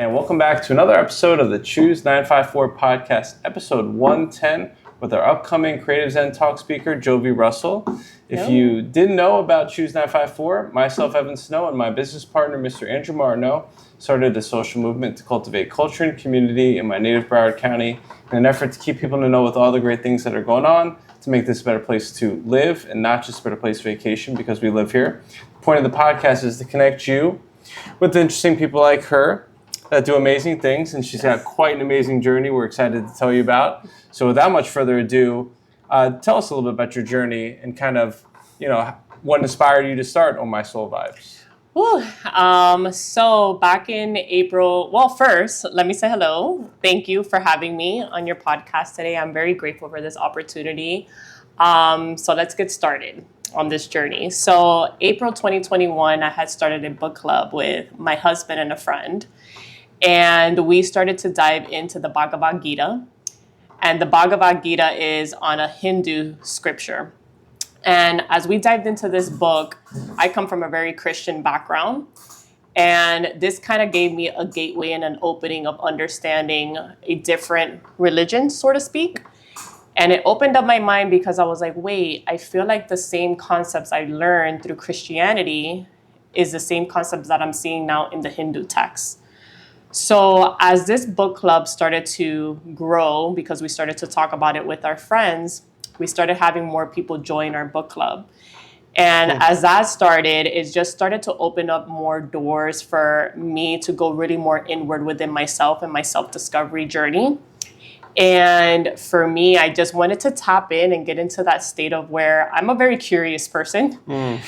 and welcome back to another episode of the Choose954 podcast, episode 110, with our upcoming CreativeZen talk speaker, Jovi Russell. If you didn't know about Choose954, myself, Evan Snow, and my business partner, Mr. Andrew Martineau, started a social movement to cultivate culture and community in my native Broward County in an effort to keep people to know with all the great things that are going on, to make this a better place to live and not just a better place to vacation because we live here. The point of the podcast is to connect you with interesting people like her that do amazing things, and she's got quite an amazing journey we're excited to tell you about. So without much further ado, tell us a little bit about your journey and kind of, what inspired you to start On My Soul Vibes. So back in April, well, first, let me say hello. Thank you for having me on your podcast today. I'm very grateful for this opportunity. So let's get started on this journey. So April 2021, I had started a book club with my husband and a friend. And we started to dive into the Bhagavad Gita. And the Bhagavad Gita is on a Hindu scripture. And as we dived into this book, I come from a very Christian background. And this kind of gave me a gateway and an opening of understanding a different religion, so to speak. And it opened up my mind because I was like, wait, I feel like the same concepts I learned through Christianity is the same concepts that I'm seeing now in the Hindu texts. So as this book club started to grow, because we started to talk about it with our friends, we started having more people join our book club. And as that started, it just started to open up more doors for me to go really more inward within myself and my self-discovery journey. And for me, I just wanted to tap in and get into that state of where I'm a very curious person.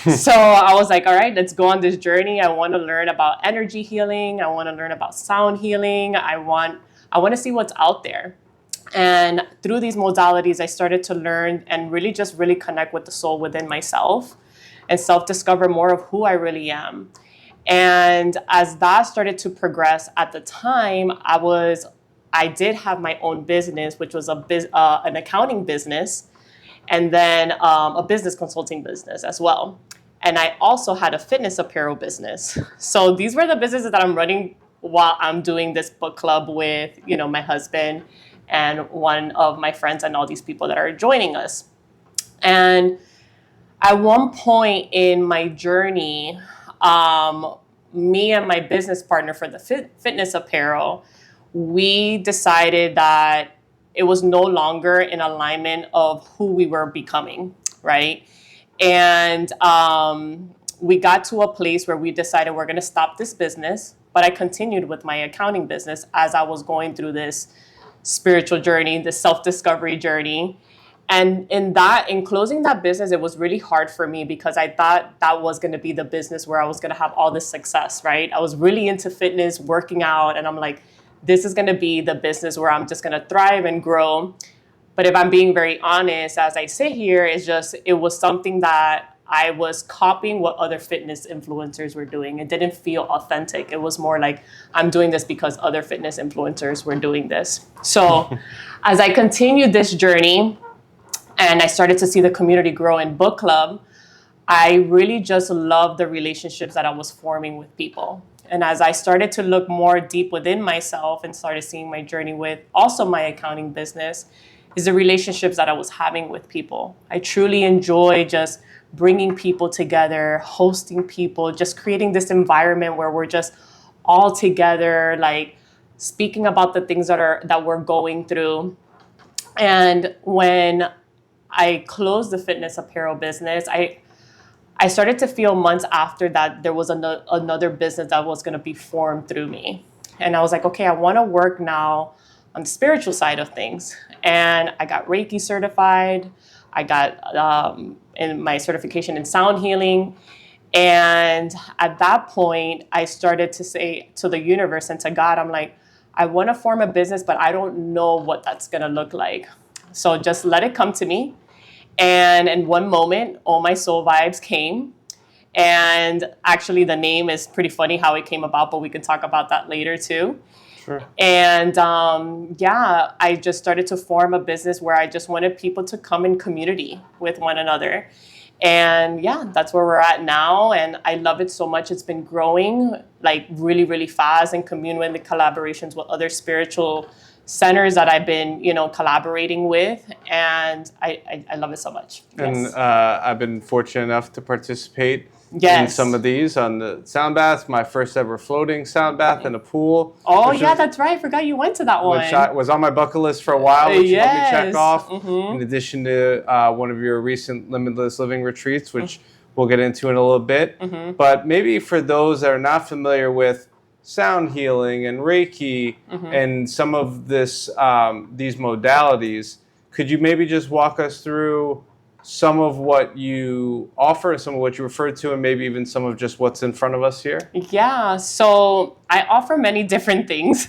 So I was like, all right, let's go on this journey. I want to learn about energy healing. I want to learn about sound healing. I want to see what's out there. And through these modalities, I started to learn and really connect with the soul within myself and self-discover more of who I really am. And as that started to progress at the time, I did have my own business, which was an accounting business, and then a business consulting business as well. And I also had a fitness apparel business. So these were the businesses that I'm running while I'm doing this book club with, my husband and one of my friends and all these people that are joining us. And at one point in my journey, me and my business partner for the fitness apparel, we decided that it was no longer in alignment of who we were becoming, right? And we got to a place where we decided we're going to stop this business, but I continued with my accounting business as I was going through this spiritual journey, this self-discovery journey. And in closing that business, it was really hard for me because I thought that was going to be the business where I was going to have all this success, right? I was really into fitness, working out, and I'm like, this is going to be the business where I'm just going to thrive and grow. But if I'm being very honest, as I sit here, it was something that I was copying what other fitness influencers were doing. It didn't feel authentic. It was more like I'm doing this because other fitness influencers were doing this. So as I continued this journey and I started to see the community grow in book club, I really just loved the relationships that I was forming with people. And as I started to look more deep within myself and started seeing my journey with also my accounting business, is the relationships that I was having with people. I truly enjoy just bringing people together, hosting people, just creating this environment where we're just all together, like speaking about the things that we're going through. And when I closed the fitness apparel business, I started to feel months after that there was another business that was going to be formed through me. And I was like, okay, I want to work now on the spiritual side of things. And I got Reiki certified. I got in my certification in sound healing. And at that point, I started to say to the universe and to God, I'm like, I want to form a business, but I don't know what that's going to look like. So just let it come to me. And in one moment, All My Soul Vibes came. And actually, the name is pretty funny how it came about, but we can talk about that later too. Sure. And I just started to form a business where I just wanted people to come in community with one another. And yeah, that's where we're at now. And I love it so much. It's been growing like really, really fast, and communion the collaborations with other spiritual centers that I've been, collaborating with. And I love it so much. And Yes. I've been fortunate enough to participate in Yes. some of these on the sound baths, my first ever floating sound bath in a pool. Oh, yeah, that's right. I forgot you went to that one. Which was on my bucket list for a while, which you helped me check Yes. off. In addition to one of your recent limitless living retreats, which we'll get into in a little bit. But maybe for those that are not familiar with sound healing and Reiki and some of this these modalities, could you maybe just walk us through some of what you offer and some of what you referred to, and maybe even some of just what's in front of us here? Yeah, so I offer many different things.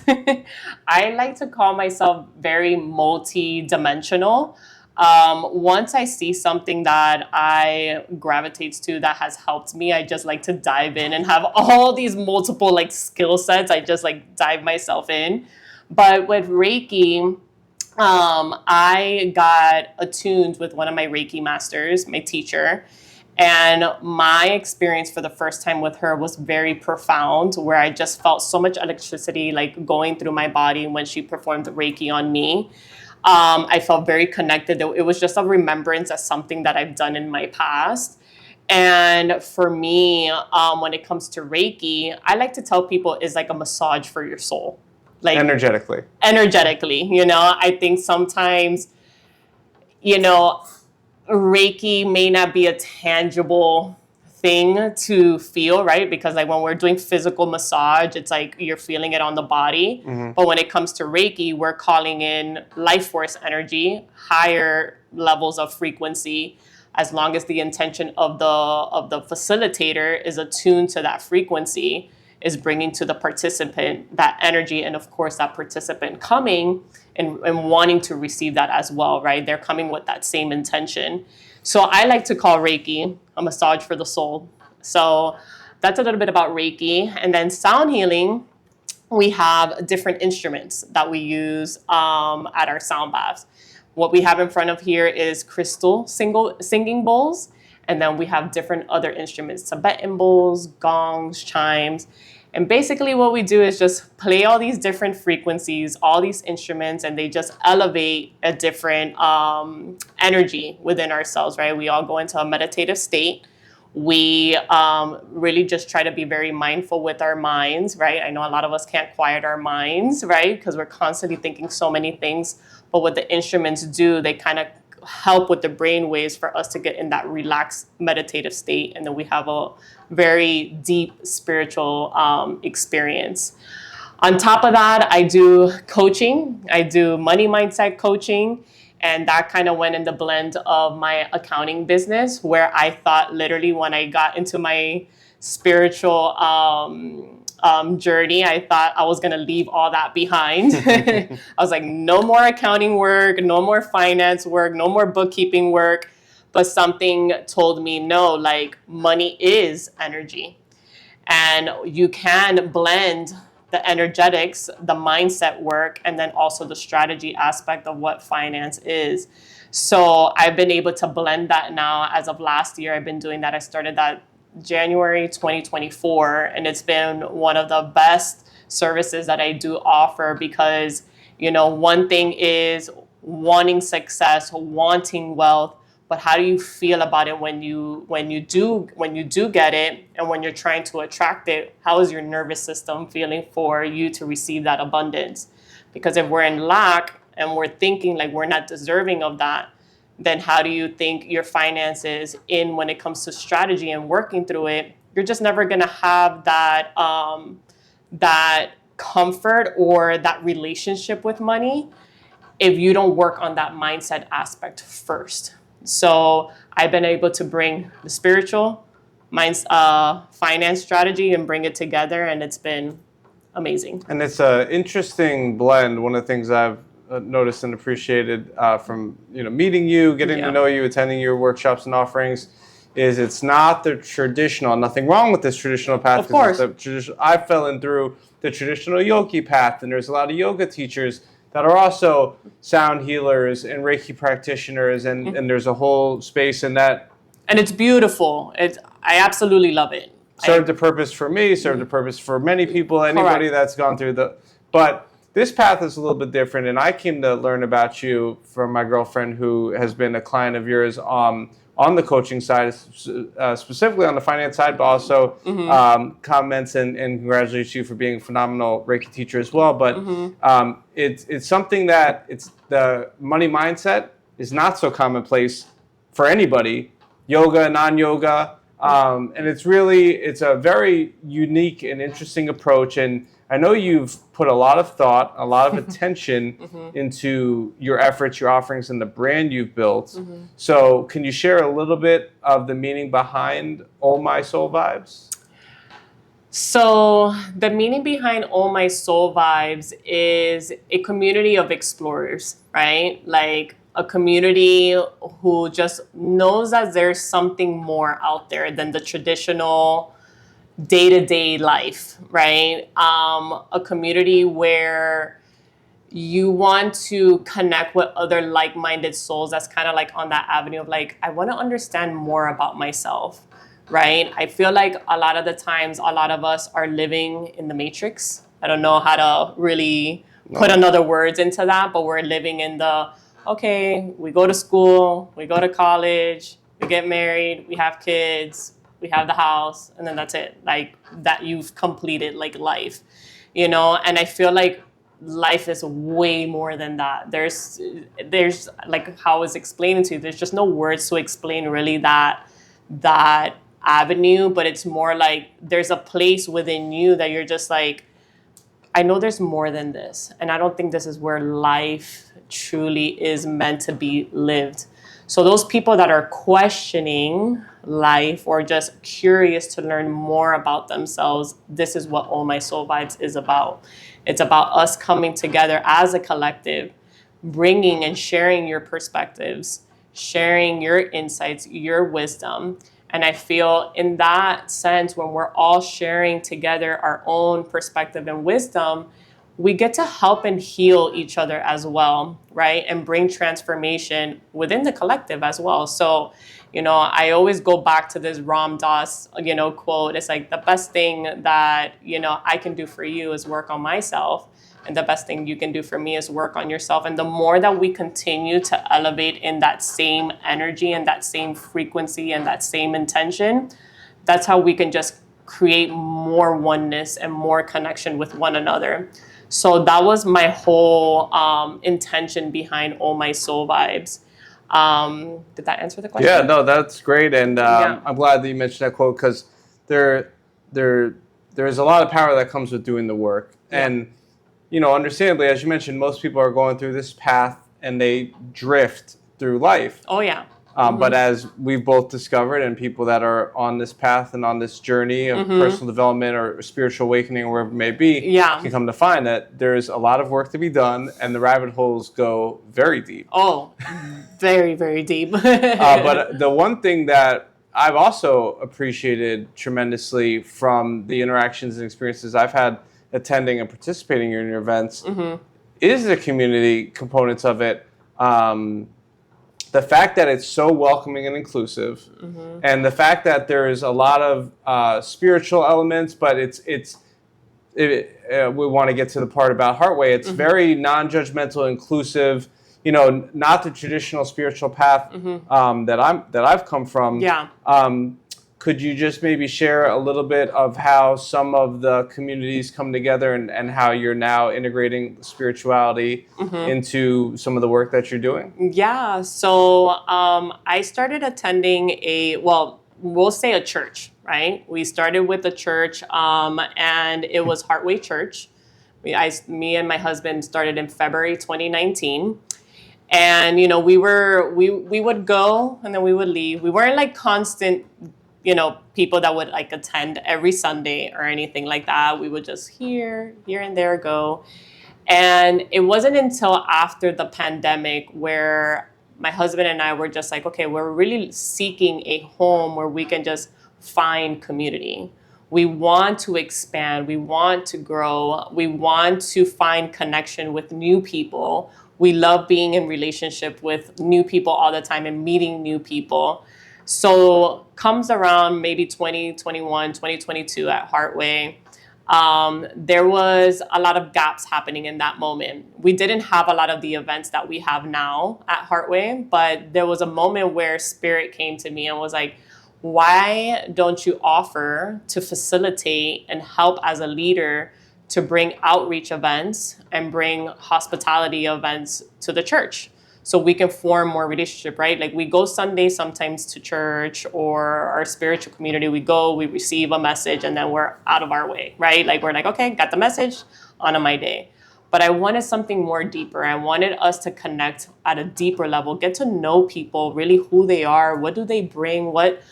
I like to call myself very multi-dimensional. Once I see something that I gravitate to that has helped me, I just like to dive in and have all these multiple like skill sets. I just like dive myself in. But with Reiki, I got attuned with one of my Reiki masters, my teacher, and my experience for the first time with her was very profound, where I just felt so much electricity like going through my body when she performed Reiki on me. I felt very connected. It was just a remembrance of something that I've done in my past. And for me, when it comes to Reiki, I like to tell people it's like a massage for your soul. Like Energetically, I think sometimes, Reiki may not be a tangible thing to feel, right? Because like when we're doing physical massage, it's like you're feeling it on the body. But when it comes to Reiki, we're calling in life force energy, higher levels of frequency, as long as the intention of the facilitator is attuned to that frequency, is bringing to the participant that energy, and of course that participant coming and wanting to receive that as well, right? They're coming with that same intention. So I like to call Reiki a massage for the soul. So that's a little bit about Reiki. And then sound healing, we have different instruments that we use at our sound baths. What we have in front of here is crystal singing bowls. And then we have different other instruments, Tibetan bowls, gongs, chimes. And basically what we do is just play all these different frequencies, all these instruments, and they just elevate a different energy within ourselves, right? We all go into a meditative state. We really just try to be very mindful with our minds, right? I know a lot of us can't quiet our minds, right? Because we're constantly thinking so many things. But what the instruments do, they kind of help with the brain waves for us to get in that relaxed meditative state. And then we have a very deep spiritual experience. On top of that, I do coaching. I do money mindset coaching. And that kind of went in the blend of my accounting business, where I thought literally when I got into my spiritual journey, I thought I was going to leave all that behind. I was like, no more accounting work, no more finance work, no more bookkeeping work. But something told me, no, like money is energy. And you can blend the energetics, the mindset work, and then also the strategy aspect of what finance is. So I've been able to blend that now. As of last year, I've been doing that. I started that January 2024, and it's been one of the best services that I do offer, because, one thing is wanting success, wanting wealth, but how do you feel about it when you do get it, and when you're trying to attract it? How is your nervous system feeling for you to receive that abundance? Because if we're in lack and we're thinking like we're not deserving of that, then how do you think your finances in when it comes to strategy and working through it? You're just never gonna have that that comfort or that relationship with money if you don't work on that mindset aspect first. So I've been able to bring the spiritual, finance strategy and bring it together, and it's been amazing. And it's an interesting blend. One of the things I've noticed and appreciated from meeting you, getting to know you, attending your workshops and offerings, is it's not the traditional. Nothing wrong with this traditional path. Of course, I fell in through the traditional yogi path, and there's a lot of yoga teachers that are also sound healers and Reiki practitioners, and there's a whole space in that And it's beautiful. I absolutely love it. Served a purpose for me, served a purpose for many people, anybody that's gone through but this path is a little bit different, and I came to learn about you from my girlfriend who has been a client of yours on the coaching side, specifically on the finance side, but also comments and congratulates you for being a phenomenal Reiki teacher as well. But it's something that the money mindset is not so commonplace for anybody, yoga, non-yoga. And it's a very unique and interesting approach. And I know you've put a lot of thought, a lot of attention into your efforts, your offerings, and the brand you've built. So can you share a little bit of the meaning behind Oh My Soul Vibes? So the meaning behind Oh My Soul Vibes is a community of explorers, right? Like a community who just knows that there's something more out there than the traditional day-to-day life, right? A community where you want to connect with other like-minded souls that's kind of like on that avenue of like, I want to understand more about myself, right? I feel like a lot of the times, a lot of us are living in the matrix. I don't know how to really put another words into that, but we're living in the, okay, we go to school, we go to college, we get married, we have kids, we have the house, and then that's it. Like that you've completed like life, and I feel like life is way more than that. There's like how I was explaining to you, there's just no words to explain really that avenue, but it's more like there's a place within you that you're just like, I know there's more than this, and I don't think this is where life truly is meant to be lived. So those people that are questioning life or just curious to learn more about themselves, this is what Oh My Soul Vibes is about. It's about us coming together as a collective, bringing and sharing your perspectives, sharing your insights, your wisdom. And I feel in that sense, when we're all sharing together our own perspective and wisdom, we get to help and heal each other as well, right? And bring transformation within the collective as well. So, I always go back to this Ram Dass, quote. It's like the best thing that, I can do for you is work on myself. And the best thing you can do for me is work on yourself. And the more that we continue to elevate in that same energy and that same frequency and that same intention, that's how we can just create more oneness and more connection with one another. So that was my whole intention behind Oh My Soul Vibes. Did that answer the question? Yeah, no, that's great. And I'm glad that you mentioned that quote, because there is a lot of power that comes with doing the work. Yeah. And understandably, as you mentioned, most people are going through this path and they drift through life. Oh, yeah. But as we've both discovered, and people that are on this path and on this journey of personal development or spiritual awakening or wherever it may be, can come to find that there's a lot of work to be done, and the rabbit holes go very deep. Oh, very, very deep. But the one thing that I've also appreciated tremendously from the interactions and experiences I've had attending and participating in your events is the community components of it. The fact that it's so welcoming and inclusive, and the fact that there is a lot of spiritual elements, but we want to get to the part about Heartway. It's very non-judgmental, inclusive. Not the traditional spiritual path that I've come from. Yeah. Could you just maybe share a little bit of how some of the communities come together and how you're now integrating spirituality into some of the work that you're doing? Yeah. So I started attending we'll say a church, right? We started with a church and it was Heartway Church. Me and my husband started in February 2019. And, we would go and then we would leave. We weren't like constant people that would like attend every Sunday or anything like that. We would just here and there go. And it wasn't until after the pandemic where my husband and I were just like, okay, we're really seeking a home where we can just find community. We want to expand. We want to grow. We want to find connection with new people. We love being in relationship with new people all the time and meeting new people. So comes around maybe 2021, 2022 at Heartway. There was a lot of gaps happening in that moment. We didn't have a lot of the events that we have now at Heartway, but there was a moment where Spirit came to me and was like, why don't you offer to facilitate and help as a leader to bring outreach events and bring hospitality events to the church? So we can form more relationship, right? Like we go Sunday sometimes to church or our spiritual community. We go, we receive a message, and then we're out of our way, right? Like we're like, okay, got the message, on to my day. But I wanted something more deeper. I wanted us to connect at a deeper level, get to know people, really who they are, what do they bring, what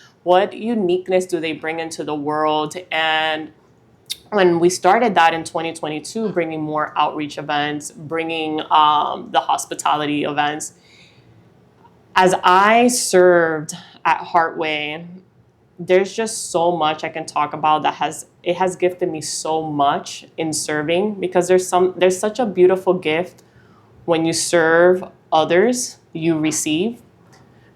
uniqueness do they bring into the world. And when we started that in 2022, bringing more outreach events, bringing the hospitality events, as I served at Heartway, there's just so much I can talk about that has gifted me so much in serving, because there's such a beautiful gift when you serve others, you receive,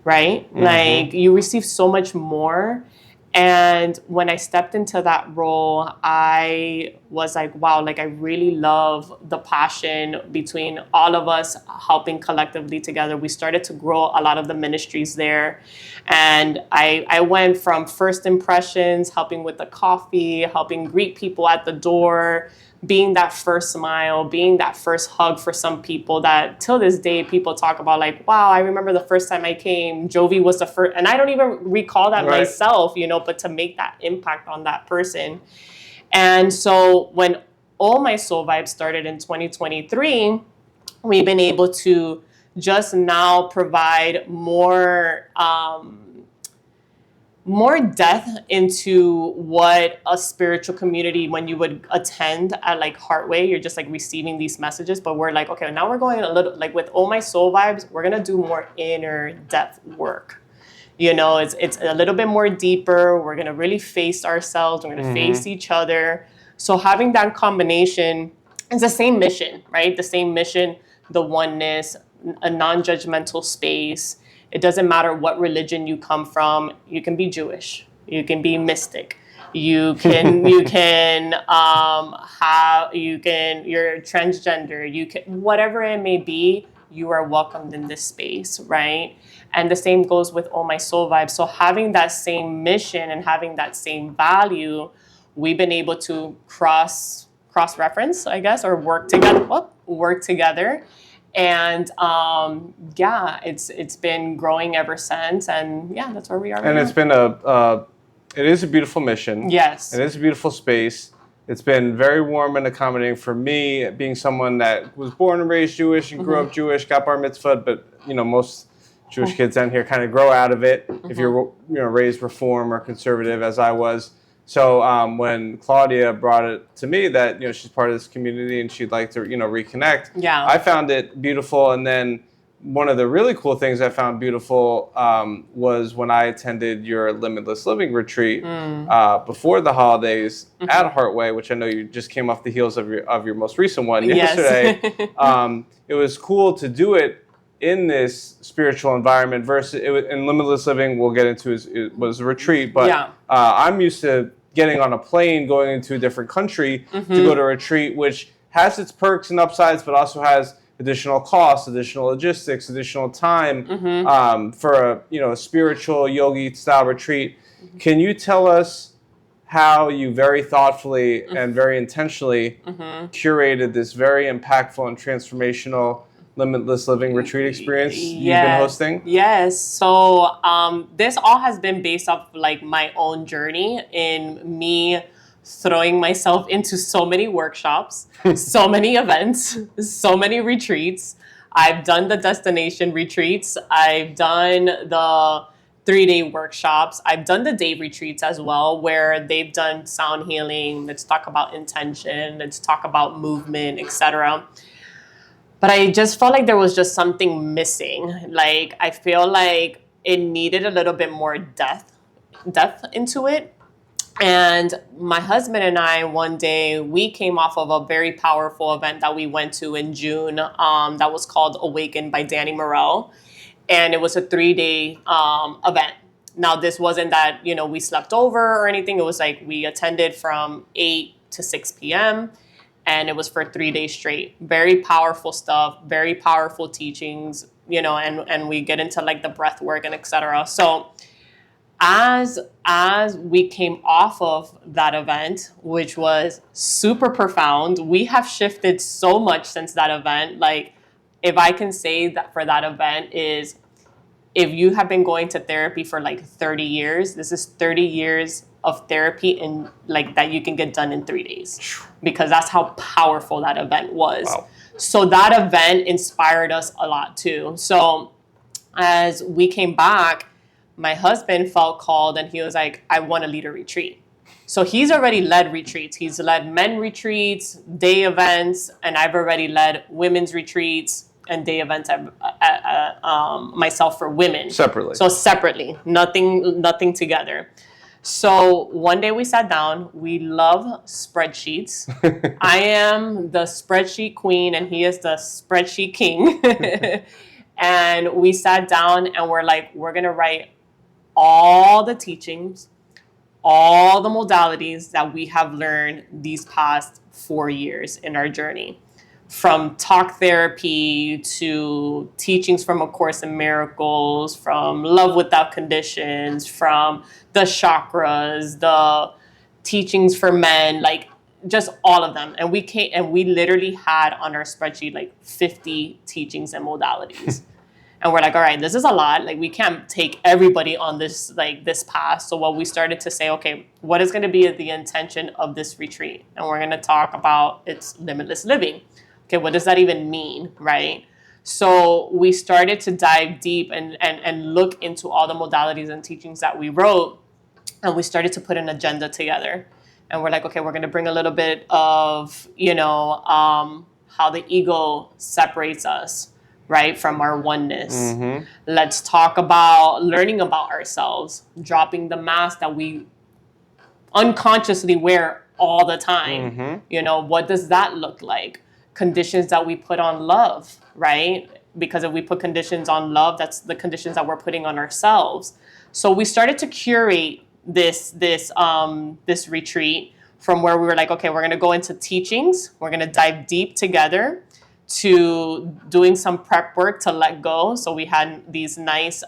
right? Mm-hmm. Like you receive so much more. And when I stepped into that role, I was like, wow, like I really love the passion between all of us helping collectively together. We started to grow a lot of the ministries there. And I went from first impressions, helping with the coffee, helping greet people at the door, being that first smile, being that first hug for some people that till this day people talk about, like, wow, I remember the first time I came, Jovi was the first, and I don't even recall that right. myself, but to make that impact on that person. And so when All My Soul Vibes started in 2023, we've been able to just now provide more depth into what a spiritual community, when you would attend at like Heartway, you're just like receiving these messages, but we're like, okay, now we're going a little, like with All My Soul Vibes, we're going to do more inner depth work. It's a little bit more deeper. We're going to really face ourselves. We're going to face each other. So having that combination, it's the same mission, right? The same mission, the oneness, a non-judgmental space. It doesn't matter what religion you come from. You can be Jewish. You can be mystic. You're transgender. Whatever it may be, you are welcomed in this space, right? And the same goes with All My Soul Vibes. So having that same mission and having that same value, we've been able to cross-reference, I guess, or work together. And it's been growing ever since, and that's where we are. And it's been it is a beautiful mission. Yes, it is a beautiful space. It's been very warm and accommodating for me, being someone that was born and raised Jewish and grew up Jewish, got bar mitzvahed, but most Jewish kids down here kind of grow out of it if you're raised Reform or conservative, as I was. So when Claudia brought it to me that she's part of this community and she'd like to reconnect, I found it beautiful. And then one of the really cool things I found beautiful was when I attended your Limitless Living retreat before the holidays at Heartway, which I know you just came off the heels of your most recent one yesterday. It was cool to do it in this spiritual environment versus in Limitless Living. We'll get into it was a retreat, but I'm used to getting on a plane, going into a different country to go to a retreat, which has its perks and upsides, but also has additional costs, additional logistics, additional time for a spiritual yogi style retreat. Can you tell us how you very thoughtfully and very intentionally curated this very impactful and transformational Limitless Living retreat experience you've been hosting? Yes. So this all has been based off like my own journey in me throwing myself into so many workshops, so many events, so many retreats. I've done the destination retreats. I've done the 3-day workshops. I've done the day retreats as well, where they've done sound healing. Let's talk about intention. Let's talk about movement, etc. But I just felt like there was just something missing. Like, I feel like it needed a little bit more depth into it. And my husband and I, one day, we came off of a very powerful event that we went to in June that was called Awaken by Danny Morell. And it was a 3-day event. Now, this wasn't that, we slept over or anything. It was like we attended from 8 to 6 p.m. and it was for 3 days straight. Very powerful stuff, very powerful teachings, and we get into like the breath work and etc. So as we came off of that event, which was super profound, we have shifted so much since that event. Like, if I can say that for that event is, if you have been going to therapy for like 30 years, this is 30 years of therapy in like that you can get done in 3 days, because that's how powerful that event was. Wow. So that event inspired us a lot too. So as we came back, my husband felt called and he was like, I want to lead a retreat. So he's already led retreats. He's led men retreats, day events, and I've already led women's retreats and day events myself for women. Separately. So separately, nothing together. So one day we sat down. We love spreadsheets. I am the spreadsheet queen and he is the spreadsheet king. And we sat down and we're like, we're going to write all the teachings, all the modalities that we have learned these past 4 years in our journey. From talk therapy to teachings from A Course in Miracles, from Love Without Conditions, from the chakras, the teachings for men, like just all of them. And we literally had on our spreadsheet like 50 teachings and modalities. And we're like, all right, this is a lot. Like, we can't take everybody on this path. So what we started to say, okay, what is going to be the intention of this retreat? And we're going to talk about it's limitless living. Okay, what does that even mean, right? So we started to dive deep and look into all the modalities and teachings that we wrote. And we started to put an agenda together. And we're like, okay, we're going to bring a little bit of, how the ego separates us, right, from our oneness. Mm-hmm. Let's talk about learning about ourselves, dropping the mask that we unconsciously wear all the time. Mm-hmm. What does that look like? Conditions that we put on love, right? Because if we put conditions on love, that's the conditions that we're putting on ourselves. So we started to curate this retreat from where we were like, okay, we're going to go into teachings. We're going to dive deep together to doing some prep work to let go. So we had these nice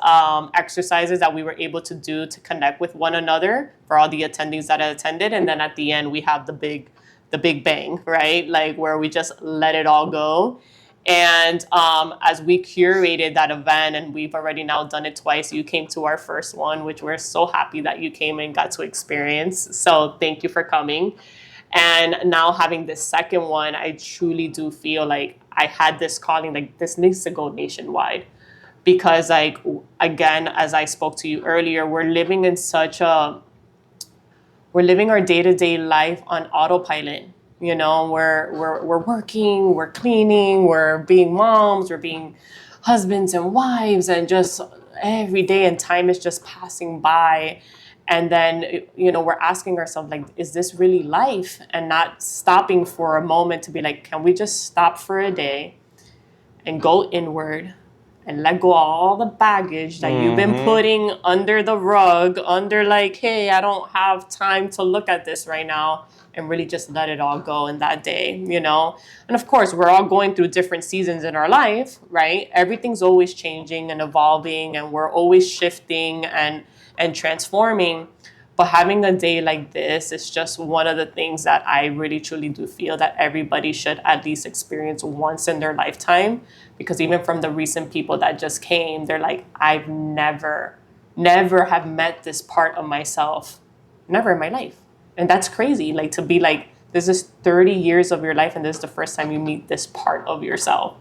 exercises that we were able to do to connect with one another for all the attendees that attended. And then at the end, we have the big bang, right? Like, where we just let it all go. And as we curated that event, and we've already now done it twice, you came to our first one, which we're so happy that you came and got to experience. So thank you for coming. And now having this second one, I truly do feel like I had this calling, like, this needs to go nationwide. Because, like, again, as I spoke to you earlier, we're living our day-to-day life on autopilot. We're working, we're cleaning, we're being moms, we're being husbands and wives, and just every day, and time is just passing by. And then, we're asking ourselves, like, is this really life? And not stopping for a moment to be like, can we just stop for a day and go inward and let go of all the baggage that you've been putting under the rug, under like, hey, I don't have time to look at this right now, and really just let it all go in that day, And of course, we're all going through different seasons in our life, right? Everything's always changing and evolving, and we're always shifting and transforming. But having a day like this is just one of the things that I really truly do feel that everybody should at least experience once in their lifetime. Because even from the recent people that just came, they're like, I've never have met this part of myself, never in my life. And that's crazy. Like, to be like, this is 30 years of your life and this is the first time you meet this part of yourself.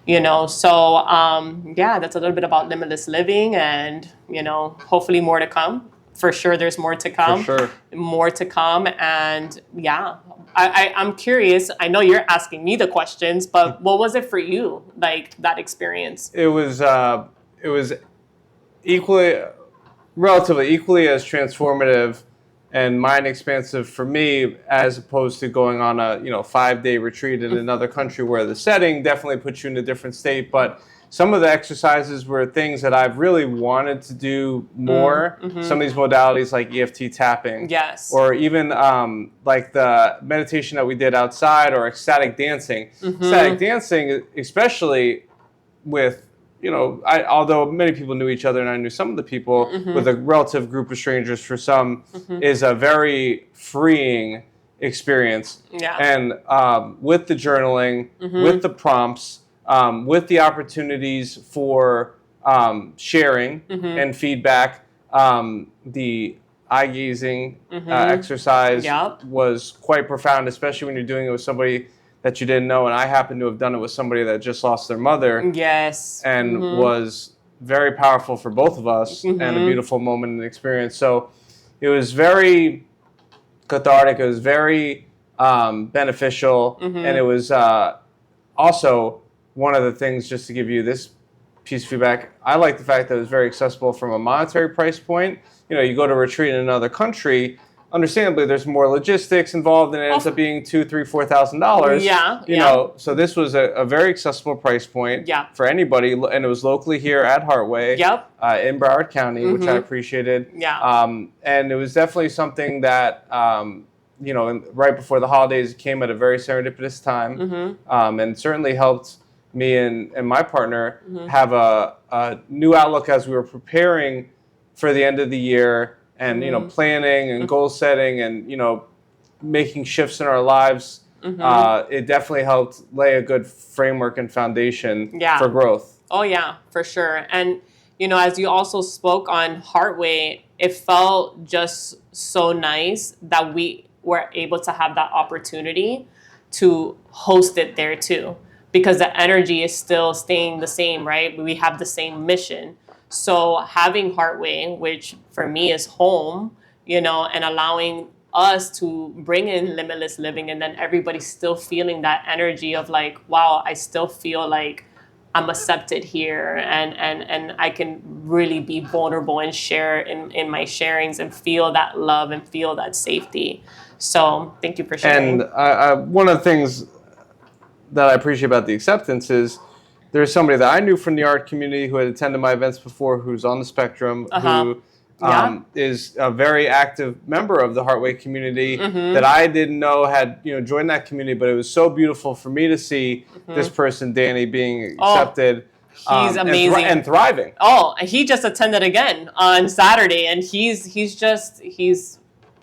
So that's a little bit about limitless living, and hopefully more to come. For sure, there's more to come. For sure. More to come. And I'm curious. I know you're asking me the questions, but what was it for you, like, that experience? It was relatively equally as transformative and mind expansive for me, as opposed to going on a 5-day retreat in another country, where the setting definitely puts you in a different state. But some of the exercises were things that I've really wanted to do more. Some of these modalities like EFT tapping. Yes. Or even like the meditation that we did outside, or ecstatic dancing. Ecstatic dancing, especially with, although many people knew each other and I knew some of the people, with a relative group of strangers for some, is a very freeing experience. Yeah. And with the journaling, with the prompts, with the opportunities for sharing and feedback, the eye gazing exercise was quite profound, especially when you're doing it with somebody that you didn't know. And I happen to have done it with somebody that just lost their mother. Yes. And was very powerful for both of us, and a beautiful moment and experience. So it was very cathartic. It was very beneficial. And it was also one of the things, just to give you this piece of feedback, I like the fact that it was very accessible from a monetary price point. You go to retreat in another country, understandably, there's more logistics involved, and it ends up being $2,000, $3,000, $4,000. Yeah. So this was a very accessible price point for anybody, and it was locally here at Hartway, in Broward County, which I appreciated. And it was definitely something that, right before the holidays, it came at a very serendipitous time, and certainly helped me and my partner have a new outlook as we were preparing for the end of the year. And, planning and goal setting and, making shifts in our lives, it definitely helped lay a good framework and foundation for growth. Oh, yeah, for sure. And, as you also spoke on Heartway, it felt just so nice that we were able to have that opportunity to host it there too, because the energy is still staying the same, right? We have the same mission. So having Heartway, which for me is home, and allowing us to bring in limitless living, and then everybody's still feeling that energy of like, wow, I still feel like I'm accepted here, and I can really be vulnerable and share in my sharings and feel that love and feel that safety. So thank you for sharing. And one of the things that I appreciate about the acceptance is, there's somebody that I knew from the art community who had attended my events before, who's on the spectrum, who is a very active member of the Heartway community that I didn't know had joined that community, but it was so beautiful for me to see this person, Danny, being accepted. He's amazing and thriving. Oh, he just attended again on Saturday, and he's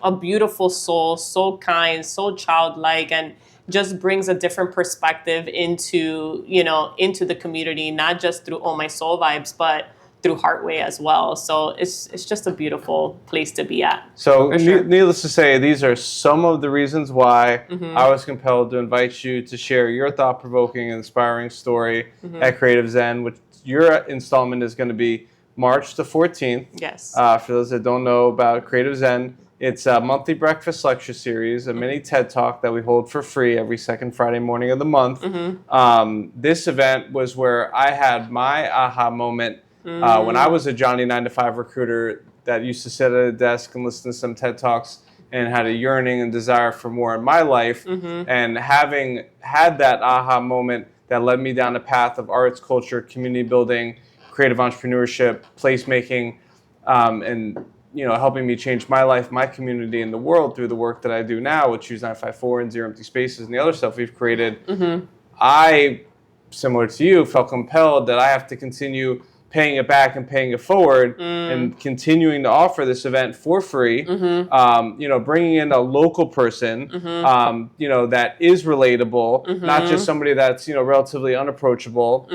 a beautiful soul, so kind, so childlike, and just brings a different perspective into the community, not just through Oh My Soul Vibes, but through Heartway as well. So it's just a beautiful place to be at. So needless to say, these are some of the reasons why I was compelled to invite you to share your thought-provoking and inspiring story at CreativeZen, which your installment is going to be March the 14th. Yes. For those that don't know about CreativeZen, it's a monthly breakfast lecture series, a mini TED Talk that we hold for free every second Friday morning of the month. This event was where I had my aha moment when I was a Johnny 9-to-5 recruiter that used to sit at a desk and listen to some TED Talks and had a yearning and desire for more in my life. And having had that aha moment that led me down the path of arts, culture, community building, creative entrepreneurship, placemaking, and helping me change my life, my community, and the world through the work that I do now with Choose954 and Zero Empty Spaces and the other stuff we've created. I, similar to you, felt compelled that I have to continue paying it back and paying it forward and continuing to offer this event for free, bringing in a local person, that is relatable, not just somebody that's, relatively unapproachable.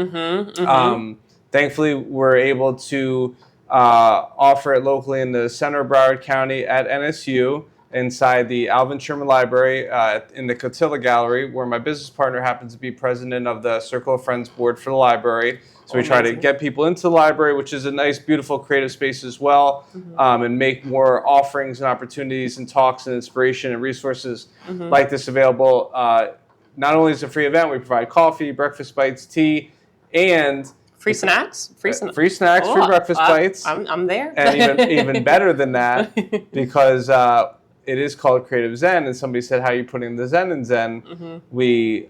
Thankfully, we're able to offer it locally in the center of Broward County at NSU, inside the Alvin Sherman Library in the Cotilla Gallery, where my business partner happens to be president of the Circle of Friends board for the library. So we try to get people into the library, which is a nice, beautiful, creative space as well, and make more offerings and opportunities and talks and inspiration and resources like this available. Not only is it a free event, we provide coffee, breakfast bites, tea, and free snacks, free snacks, free breakfast bites. I'm there. And even better than that, because it is called CreativeZen, and somebody said, how are you putting the Zen in Zen? We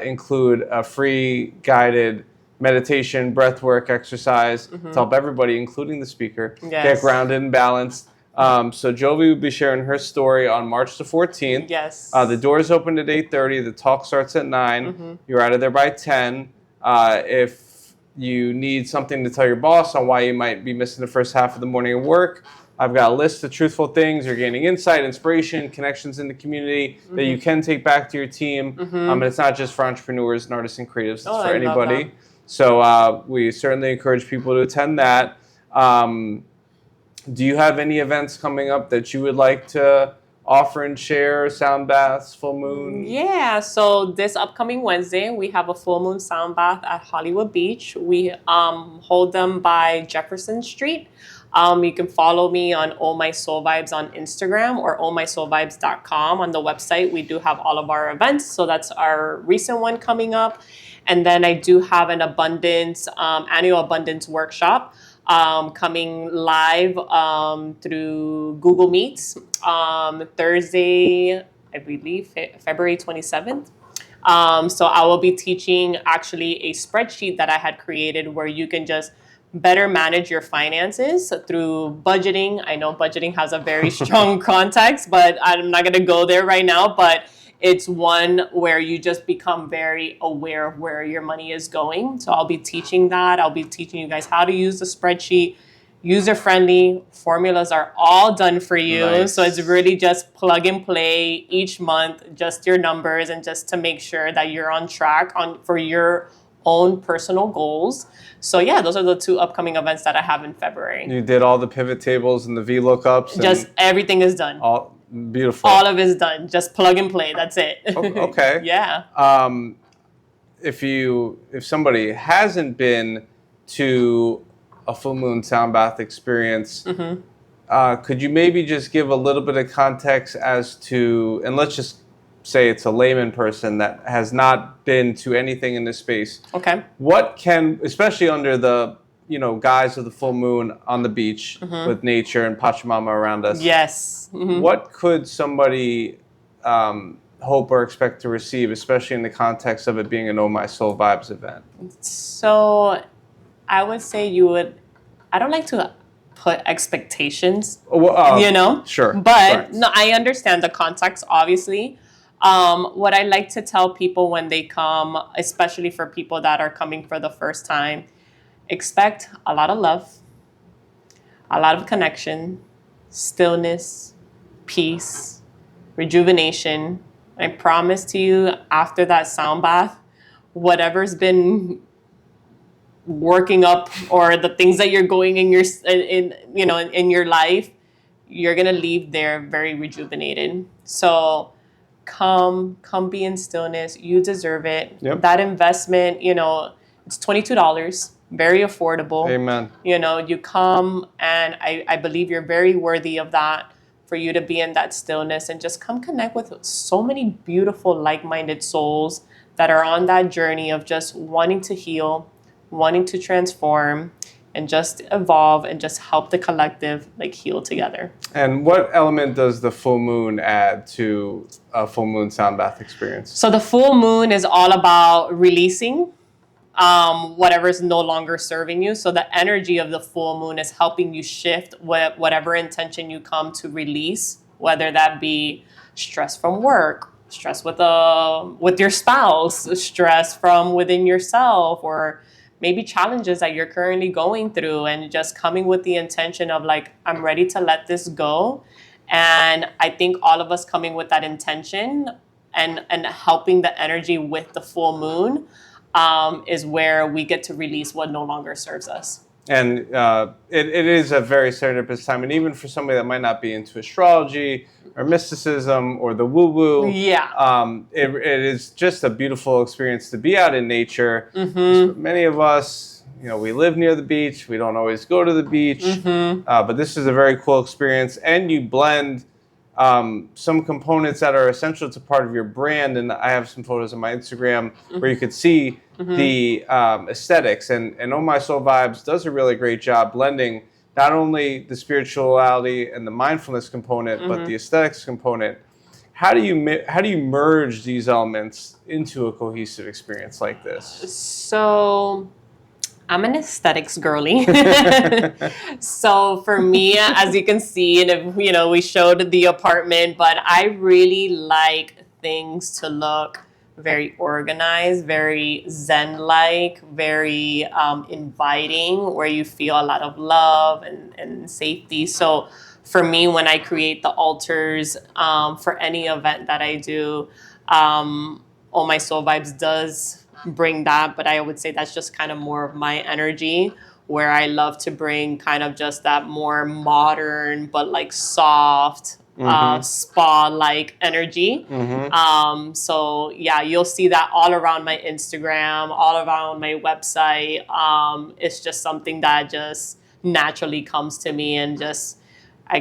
include a free guided meditation, breath work, exercise to help everybody, including the speaker, get grounded and balanced. So Jovi will be sharing her story on March the 14th. Yes. The doors open at 8:30. The talk starts at 9. You're out of there by 10. If you need something to tell your boss on why you might be missing the first half of the morning of work, I've got a list of truthful things. You're gaining insight, inspiration, connections in the community that you can take back to your team. And it's not just for entrepreneurs and artists and creatives. It's for anybody. So we certainly encourage people to attend that. Do you have any events coming up that you would like to offer and share? Sound baths, full moon? Yeah, so this upcoming Wednesday, we have a full moon sound bath at Hollywood Beach. We hold them by Jefferson Street. You can follow me on Oh My Soul Vibes on Instagram or ohmysoulvibes.com. On the website, we do have all of our events. So that's our recent one coming up. And then I do have an annual abundance workshop coming live through Google Meets Thursday, I believe, February 27th. So I will be teaching actually a spreadsheet that I had created where you can just better manage your finances through budgeting. I know budgeting has a very strong context, but I'm not going to go there right now. But it's one where you just become very aware of where your money is going. So I'll be teaching that. I'll be teaching you guys how to use the spreadsheet. User-friendly formulas are all done for you. Nice. So it's really just plug and play each month, just your numbers, and just to make sure that you're on track for your own personal goals. So yeah, those are the two upcoming events that I have in February. You did all the pivot tables and the VLOOKUPs? Just everything is done. Beautiful. All of it is done. Just plug and play. That's it. Okay. Yeah. If somebody hasn't been to a full moon sound bath experience, could you maybe just give a little bit of context as to, and let's just say it's a layman person that has not been to anything in this space. Okay. What can, especially under the guise of the full moon on the beach with nature and Pachamama around us. Yes. What could somebody hope or expect to receive, especially in the context of it being an Oh My Soul Vibes event? So I would say I don't like to put expectations, Sure. But no, I understand the context, obviously. What I like to tell people when they come, especially for people that are coming for the first time, expect a lot of love, a lot of connection, stillness, peace, rejuvenation. I promise to you, after that sound bath, whatever's been working up or the things that you're going in your life, you're gonna leave there very rejuvenated. So come be in stillness. You deserve it. Yep. That investment, it's $22, very affordable. Amen. You come, and I believe you're very worthy of that, for you to be in that stillness and just come connect with so many beautiful like-minded souls that are on that journey of just wanting to heal, wanting to transform, and just evolve and just help the collective heal together. And what element does the full moon add to a full moon sound bath experience? So the full moon is all about releasing whatever is no longer serving you. So the energy of the full moon is helping you shift whatever intention you come to release, whether that be stress from work, stress with your spouse, stress from within yourself, or maybe challenges that you're currently going through, and just coming with the intention of I'm ready to let this go. And I think all of us coming with that intention and helping the energy with the full moon is where we get to release what no longer serves us. And it is a very serendipitous time. And even for somebody that might not be into astrology or mysticism or the woo-woo, it is just a beautiful experience to be out in nature. Many of us, we live near the beach. We don't always go to the beach. But this is a very cool experience. And you blend some components that are essential to part of your brand. And I have some photos on my Instagram where you could see the aesthetics. And Oh My Soul Vibes does a really great job blending not only the spirituality and the mindfulness component, but the aesthetics component. How do you merge these elements into a cohesive experience like this? So I'm an aesthetics girly. So for me, as you can see, and if, we showed the apartment, but I really like things to look very organized, very Zen-like, very inviting, where you feel a lot of love and safety. So for me, when I create the altars for any event that I do, All My Soul Vibes does bring that, but I would say that's just kind of more of my energy, where I love to bring kind of just that more modern but like soft spa like energy. So yeah, you'll see that all around my Instagram, all around my website. It's just something that just naturally comes to me, and just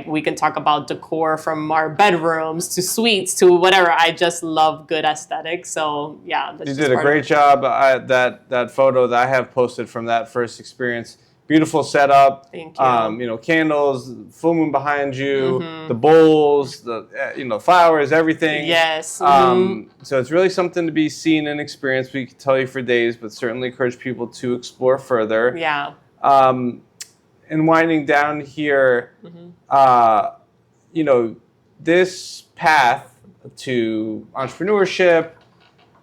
we can talk about decor from our bedrooms to suites to whatever. I just love good aesthetics. So yeah, that's You just did a great job. That photo that I have posted from that first experience, beautiful setup. Thank you. Candles, full moon behind you, the bowls, the flowers, everything. Yes. So it's really something to be seen and experienced. We could tell you for days, but certainly encourage people to explore further. Yeah. And winding down here, this path to entrepreneurship,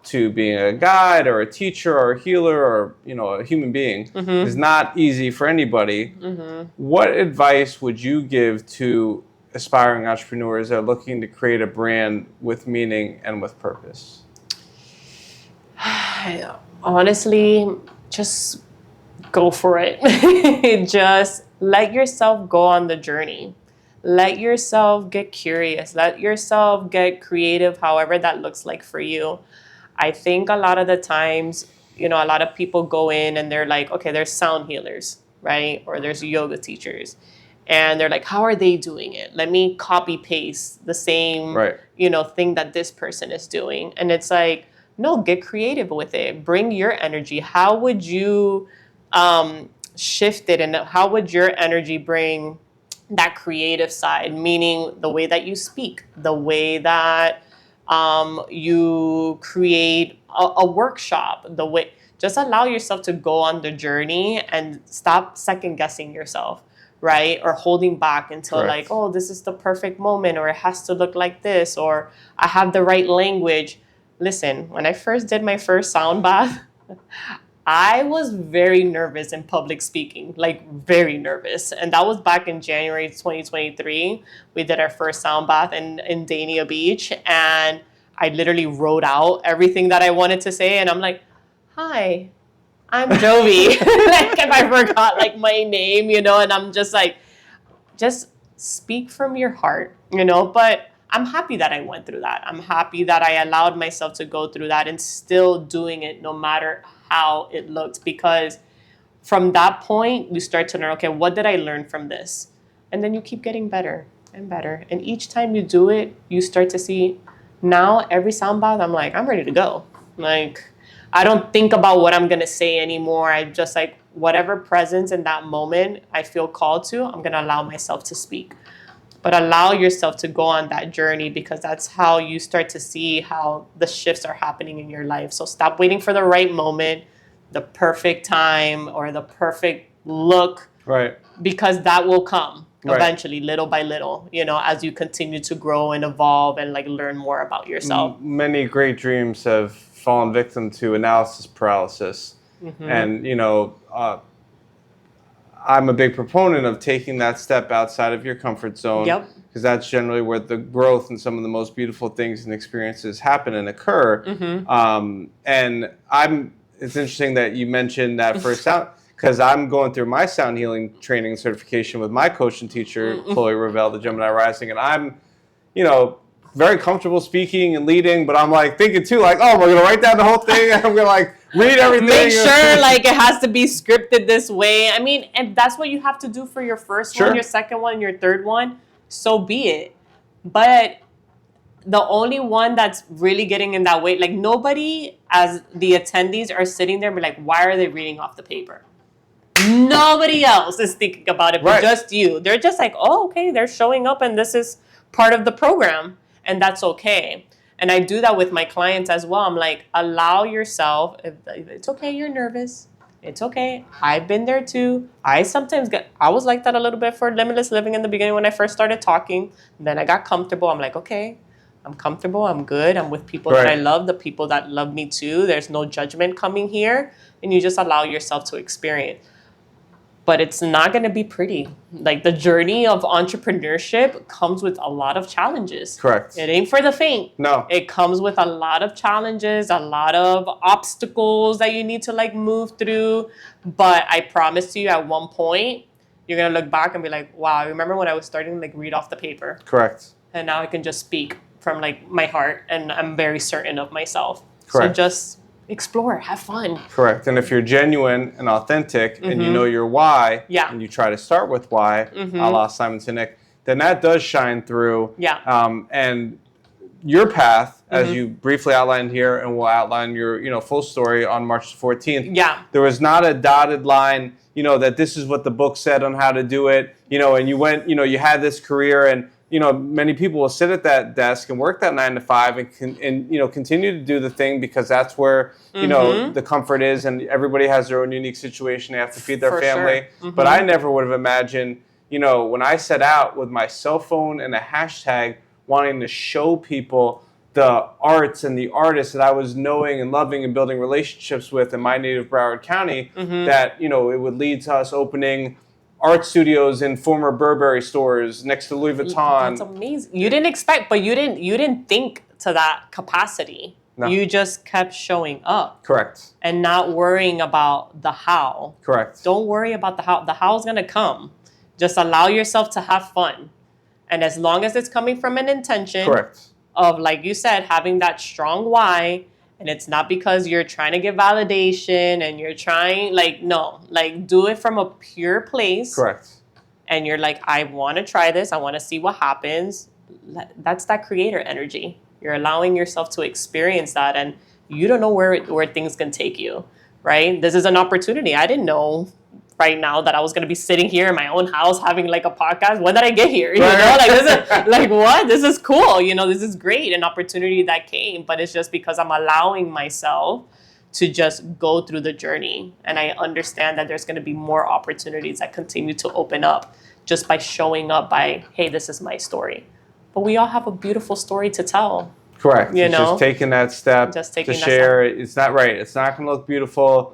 to being a guide or a teacher or a healer or a human being is not easy for anybody. What advice would you give to aspiring entrepreneurs that are looking to create a brand with meaning and with purpose? Honestly, just go for it. Just let yourself go on the journey. Let yourself get curious. Let yourself get creative, however that looks like for you. I think a lot of the times, a lot of people go in and they're like, okay, there's sound healers, right? Or there's yoga teachers. And they're like, how are they doing it? Let me copy paste the same, thing that this person is doing. And it's like, no, get creative with it. Bring your energy. How would you shift it? And how would your energy bring that creative side? Meaning the way that you speak, the way that you create a workshop, the way, just allow yourself to go on the journey and stop second guessing yourself, right? Or holding back until like, oh, this is the perfect moment, or it has to look like this, or I have the right language. Listen, when I first did my first sound bath, I was very nervous in public speaking, like very nervous. And that was back in January 2023. We did our first sound bath in Dania Beach. And I literally wrote out everything that I wanted to say. And I'm like, hi, I'm Jovi. Like if I forgot like my name, and I'm just like, just speak from your heart, but I'm happy that I went through that. I'm happy that I allowed myself to go through that and still doing it no matter how it looked, because from that point you start to learn, okay, what did I learn from this? And then you keep getting better and better. And each time you do it, you start to see, now every sound bath, I'm like, I'm ready to go. Like, I don't think about what I'm going to say anymore. I just like, whatever presence in that moment I feel called to, I'm going to allow myself to speak. But allow yourself to go on that journey, because that's how you start to see how the shifts are happening in your life. So stop waiting for the right moment, the perfect time, or the perfect look. Right. Because that will come eventually, little by little, as you continue to grow and evolve and like learn more about yourself. Many great dreams have fallen victim to analysis paralysis. And, I'm a big proponent of taking that step outside of your comfort zone, because that's generally where the growth and some of the most beautiful things and experiences happen and occur. And it's interesting that you mentioned that first sound, because I'm going through my sound healing training certification with my coach and teacher, Chloe Ravel, the Gemini Rising, and I'm, very comfortable speaking and leading, but I'm like thinking too, like, oh, we're gonna write down the whole thing, and I'm gonna like read everything. Make sure like it has to be scripted this way. I mean, if that's what you have to do for your first one, your second one, your third one, so be it. But the only one that's really getting in that way, like nobody as the attendees are sitting there and be like, why are they reading off the paper? Nobody else is thinking about it, but just you. They're just like, oh, okay, they're showing up and this is part of the program. And that's okay. And I do that with my clients as well. I'm like, allow yourself, if it's okay, you're nervous. It's okay. I've been there too. I was like that a little bit for limitless living in the beginning when I first started talking. Then I got comfortable. I'm like, okay, I'm comfortable. I'm good. I'm with people that I love, the people that love me too. There's no judgment coming here. And you just allow yourself to experience. But it's not going to be pretty. Like the journey of entrepreneurship comes with a lot of challenges. Correct. It ain't for the faint. No. It comes with a lot of challenges, a lot of obstacles that you need to like move through. But I promise you at one point, you're going to look back and be like, wow, I remember when I was starting to like read off the paper. Correct. And now I can just speak from like my heart and I'm very certain of myself. Correct. So just explore, have fun. Correct. And if you're genuine and authentic and you know your why, and you try to start with why, a la Simon Sinek, then that does shine through. And your path, as you briefly outlined here, and we'll outline your full story on March 14th. There was not a dotted line, that this is what the book said on how to do it, and you went, you had this career, and many people will sit at that desk and work that 9 to 5 and continue to do the thing because that's where, the comfort is, and everybody has their own unique situation. They have to feed their family. Sure. But I never would have imagined, when I set out with my cell phone and a hashtag wanting to show people the arts and the artists that I was knowing and loving and building relationships with in my native Broward County, that, it would lead to us opening art studios in former Burberry stores next to Louis Vuitton. That's amazing. You didn't expect, but you didn't think to that capacity. No. You just kept showing up. Correct. And not worrying about the how. Correct. Don't worry about the how. The how's going to come. Just allow yourself to have fun. And as long as it's coming from an intention of, like you said, having that strong why, and it's not because you're trying to get validation and you're trying, do it from a pure place. Correct. And you're like, I want to try this. I want to see what happens. That's that creator energy. You're allowing yourself to experience that, and you don't know where things can take you, right? This is an opportunity. I didn't know right now that I was going to be sitting here in my own house having like a podcast. When did I get here? This is like, what? This is cool. This is great. An opportunity that came, but it's just because I'm allowing myself to just go through the journey. And I understand that there's going to be more opportunities that continue to open up just by showing up by, hey, this is my story. But we all have a beautiful story to tell. Correct. Just taking that step to share. It's not right. It's not going to look beautiful,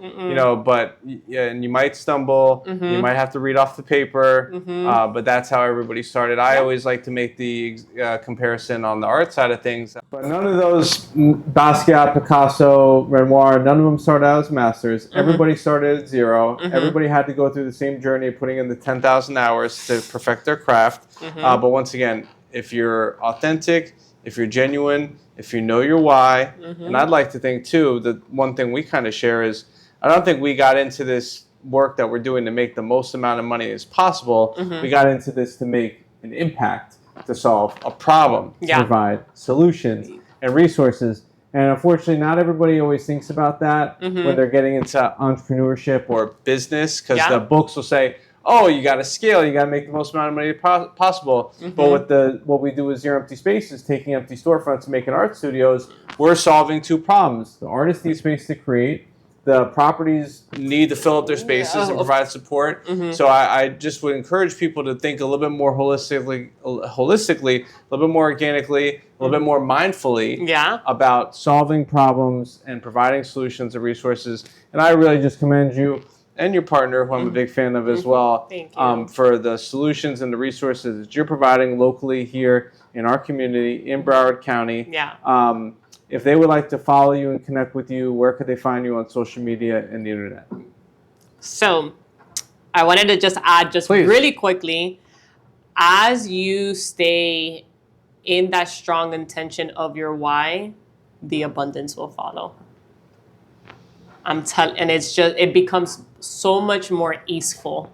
but and you might stumble. You might have to read off the paper, but that's how everybody started. I always like to make the comparison on the art side of things. But none of those, Basquiat, Picasso, Renoir, none of them started out as masters. Everybody started at zero. Everybody had to go through the same journey, putting in the 10,000 hours to perfect their craft. But once again, if you're authentic, if you're genuine, if you know your why, and I'd like to think too, the one thing we kind of share is, I don't think we got into this work that we're doing to make the most amount of money as possible. We got into this to make an impact, to solve a problem, to provide solutions and resources. And unfortunately, not everybody always thinks about that when they're getting into entrepreneurship or business, because the books will say, oh, you got to scale, you got to make the most amount of money possible. But what we do with Zero Empty Spaces, taking empty storefronts and making art studios, we're solving two problems. The artists need space to create. The properties need to fill up their spaces and provide support. So I just would encourage people to think a little bit more holistically, a little bit more organically, a little bit more mindfully about solving problems and providing solutions and resources. And I really just commend you and your partner, who I'm a big fan of as well, for the solutions and the resources that you're providing locally here in our community in Broward County. If they would like to follow you and connect with you, where could they find you on social media and the internet? So I wanted to just add really quickly, as you stay in that strong intention of your why, the abundance will follow. And it becomes so much more easeful,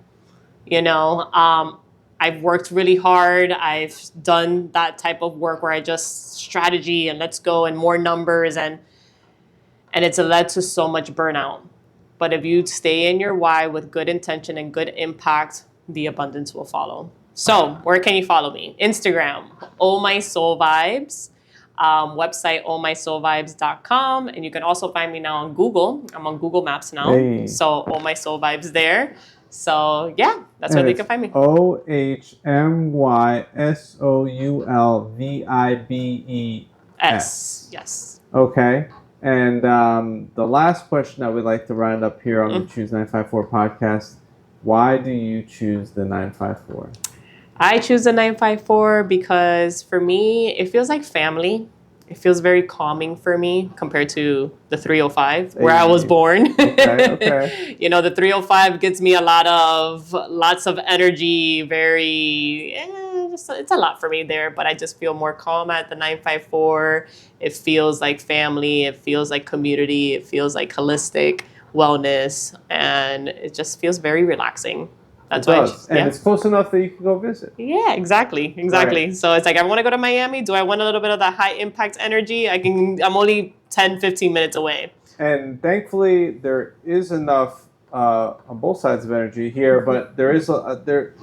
I've worked really hard. I've done that type of work where I just strategy and let's go and more numbers and it's led to so much burnout. But if you stay in your why with good intention and good impact, the abundance will follow. So where can you follow me? Instagram, Oh My Soul Vibes. Website ohmysoulvibes.com, and you can also find me now on Google. I'm on Google Maps now, Hey. so Oh My Soul Vibes there. So yeah, that's where they can find me. OHMYSOULVIBES. Yes. Okay. And the last question that we'd like to round up here on the Choose 954 podcast: why do you choose the 954? I choose the 954 because for me, it feels like family. It feels very calming for me compared to the 305 where I was born. Okay. You know, the 305 gives me lots of energy, it's a lot for me there, but I just feel more calm at the 954. It feels like family, it feels like community, it feels like holistic wellness, and it just feels very relaxing. That's why. And it's close enough that you can go visit. Yeah, exactly. Right. So it's like, I want to go to Miami. Do I want a little bit of that high impact energy? I'm only 10, 15 minutes away. And thankfully, there is enough on both sides of energy here, but there is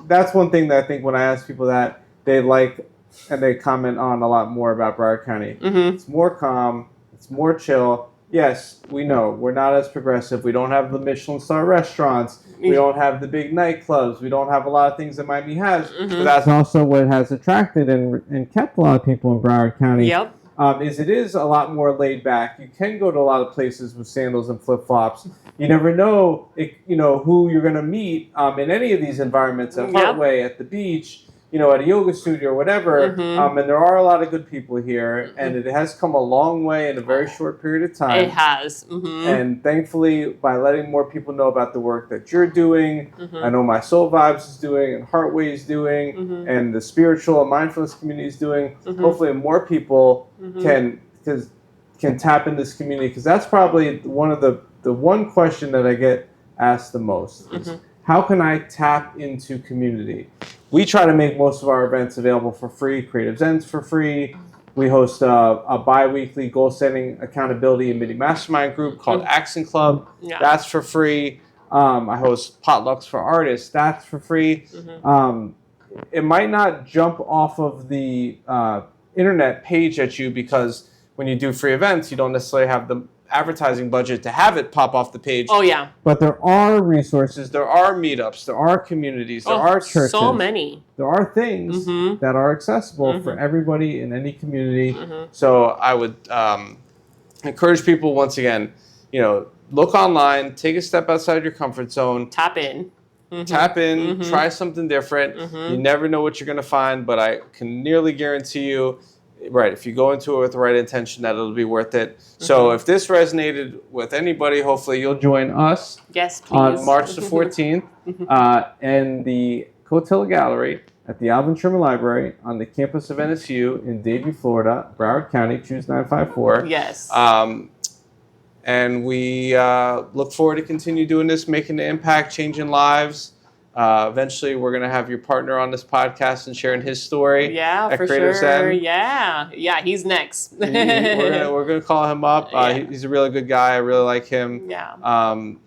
that's one thing that I think when I ask people that, they like and they comment on a lot more about Broward County. Mm-hmm. It's more calm. It's more chill. Yes, we know we're not as progressive. We don't have the Michelin star restaurants. We don't have the big nightclubs. We don't have a lot of things that Miami has. Mm-hmm. But that's also what has attracted and kept a lot of people in Broward County. Yep. It is a lot more laid back. You can go to a lot of places with sandals and flip flops. You never know, who you're going to meet in any of these environments at Heartway, at the beach, at a yoga studio or whatever. Mm-hmm. And there are a lot of good people here, and it has come a long way in a very short period of time. It has. Mm-hmm. And thankfully, by letting more people know about the work that you're doing, I know My Soul Vibes is doing, and Heartway is doing, and the spiritual and mindfulness community is doing. Hopefully, more people can tap in this community, because that's probably one of the one question that I get asked the most is, how can I tap into community? We try to make most of our events available for free. CreativeZen's for free. We host a bi-weekly goal-setting, accountability, and mini mastermind group called Accent Club. Yeah. That's for free. I host potlucks for artists. That's for free. It might not jump off of the internet page at you, because when you do free events, you don't necessarily have the advertising budget to have it pop off the page. Oh, yeah. But there are resources, there are meetups, there are communities, there are churches. So many. There are things that are accessible for everybody in any community. So I would encourage people, once again, look online, take a step outside your comfort zone. Tap in. Try something different. You never know what you're going to find, but I can nearly guarantee you, right, if you go into it with the right intention, that it'll be worth it. So if this resonated with anybody, hopefully you'll join us. Yes, please. On March the 14th in the Cotilla Gallery at the Alvin Sherman Library on the campus of NSU in Davie, Florida, Broward County, Choose 954. Yes. And we look forward to continue doing this, making the impact, changing lives. Eventually, we're going to have your partner on this podcast and sharing his story. Yeah, at for CreativeZen. sure. Yeah, he's next. We're gonna call him up. He's a really good guy. I really like him. Yeah.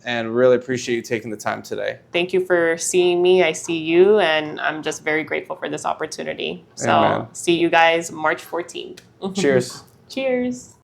And really appreciate you taking the time today. Thank you for seeing me. I see you, and I'm just very grateful for this opportunity. So, see you guys March 14th. Cheers. Cheers.